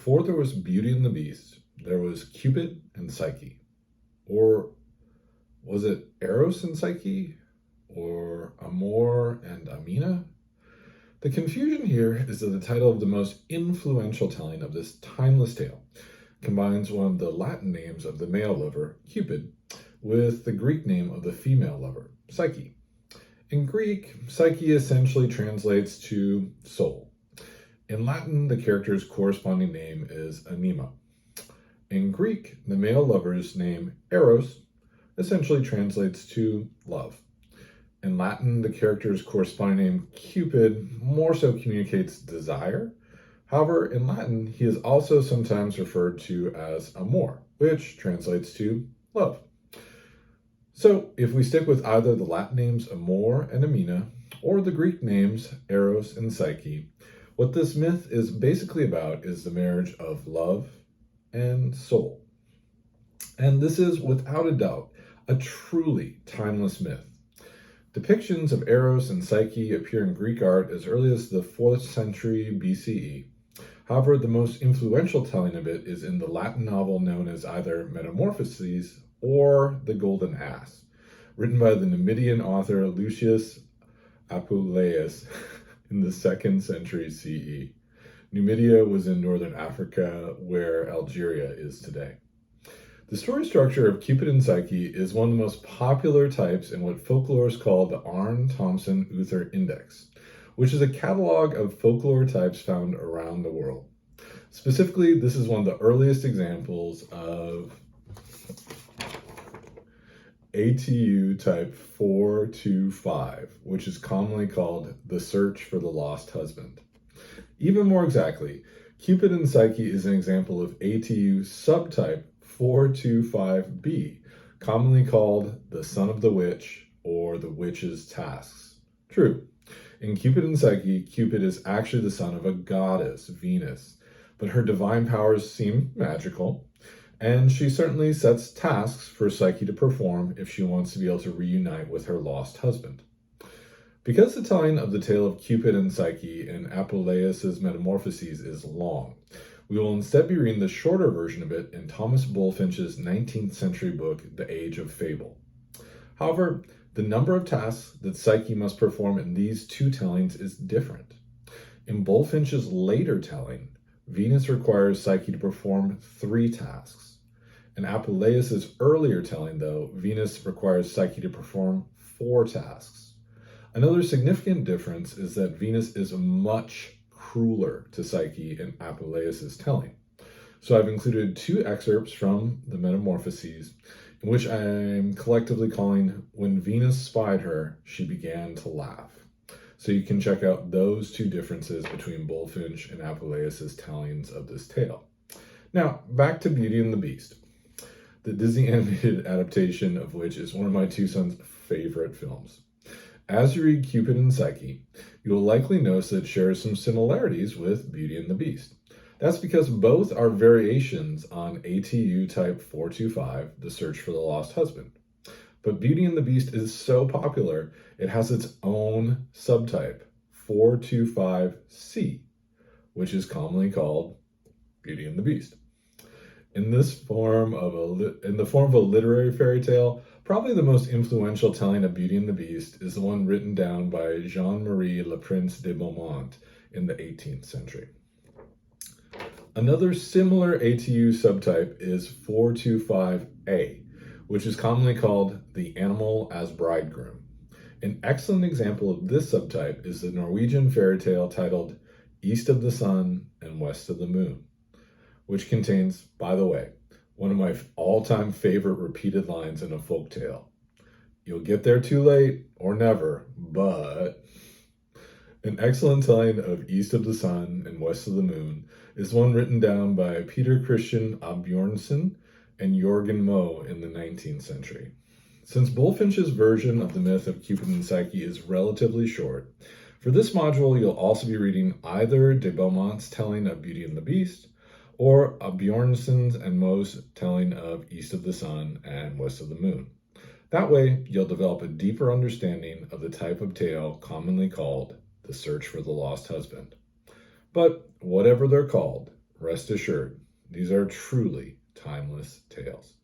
before there was Beauty and the Beast, there was Cupid and Psyche. Or was it Eros and Psyche? Or Amor and Amina? The confusion here is that the title of the most influential telling of this timeless tale combines one of the Latin names of the male lover, Cupid, with the Greek name of the female lover, Psyche. In Greek, Psyche essentially translates to soul. In Latin, the character's corresponding name is Anima. In Greek, the male lover's name, Eros, essentially translates to love. In Latin, the character's corresponding name, Cupid, more so communicates desire. However, in Latin, he is also sometimes referred to as Amor, which translates to love. So, if we stick with either the Latin names Amor and Amina, or the Greek names Eros and Psyche, what this myth is basically about is the marriage of love and soul. And this is, without a doubt, a truly timeless myth. Depictions of Eros and Psyche appear in Greek art as early as the 4th century BCE. However, the most influential telling of it is in the Latin novel known as either Metamorphoses or The Golden Ass, written by the Numidian author Lucius Apuleius in the 2nd century CE. Numidia was in northern Africa, where Algeria is today. The story structure of Cupid and Psyche is one of the most popular types in what folklore is called the Aarne-Thompson-Uther Index, which is a catalog of folklore types found around the world. Specifically, this is one of the earliest examples of ATU Type 425, which is commonly called the search for the lost husband. Even more exactly, Cupid and Psyche is an example of ATU Subtype 425b, commonly called the son of the witch or the witch's tasks. True, in Cupid and Psyche, Cupid is actually the son of a goddess, Venus, but her divine powers seem magical, and she certainly sets tasks for Psyche to perform if she wants to be able to reunite with her lost husband. Because the telling of the tale of Cupid and Psyche in Apuleius' Metamorphoses is long, we will instead be reading the shorter version of it in Thomas Bulfinch's 19th century book, The Age of Fable. However, the number of tasks that Psyche must perform in these two tellings is different. In Bulfinch's later telling, Venus requires Psyche to perform 3 tasks. In Apuleius' earlier telling, though, Venus requires Psyche to perform 4 tasks. Another significant difference is that Venus is much crueler to Psyche in Apuleius' telling. So I've included 2 excerpts from the Metamorphoses, in which I am collectively calling When Venus Spied Her, She Began to Laugh. So you can check out those 2 differences between Bulfinch and Apuleius' tellings of this tale. Now, back to Beauty and the Beast, the Disney animated adaptation of which is one of my 2 sons' favorite films. As you read Cupid and Psyche, you will likely notice that it shares some similarities with Beauty and the Beast. That's because both are variations on ATU Type 425, the search for the lost husband. But Beauty and the Beast is so popular, it has its own subtype, 425C, which is commonly called Beauty and the Beast. In the form of a literary fairy tale, probably the most influential telling of Beauty and the Beast is the one written down by Jean-Marie Le Prince de Beaumont in the 18th century. Another similar ATU subtype is 425A, which is commonly called the animal as bridegroom. An excellent example of this subtype is the Norwegian fairy tale titled East of the Sun and West of the Moon, which contains, by the way, one of my all-time favorite repeated lines in a folk tale. You'll get there too late or never, but... An excellent telling of East of the Sun and West of the Moon is one written down by Peter Christian Asbjørnsen and Jørgen Moe in the 19th century. Since Bulfinch's version of the myth of Cupid and Psyche is relatively short, for this module you'll also be reading either de Beaumont's telling of Beauty and the Beast, or Asbjørnsen's and Moe's telling of East of the Sun and West of the Moon. That way, you'll develop a deeper understanding of the type of tale commonly called the search for the lost husband. But whatever they're called, Rest assured, these are truly timeless tales.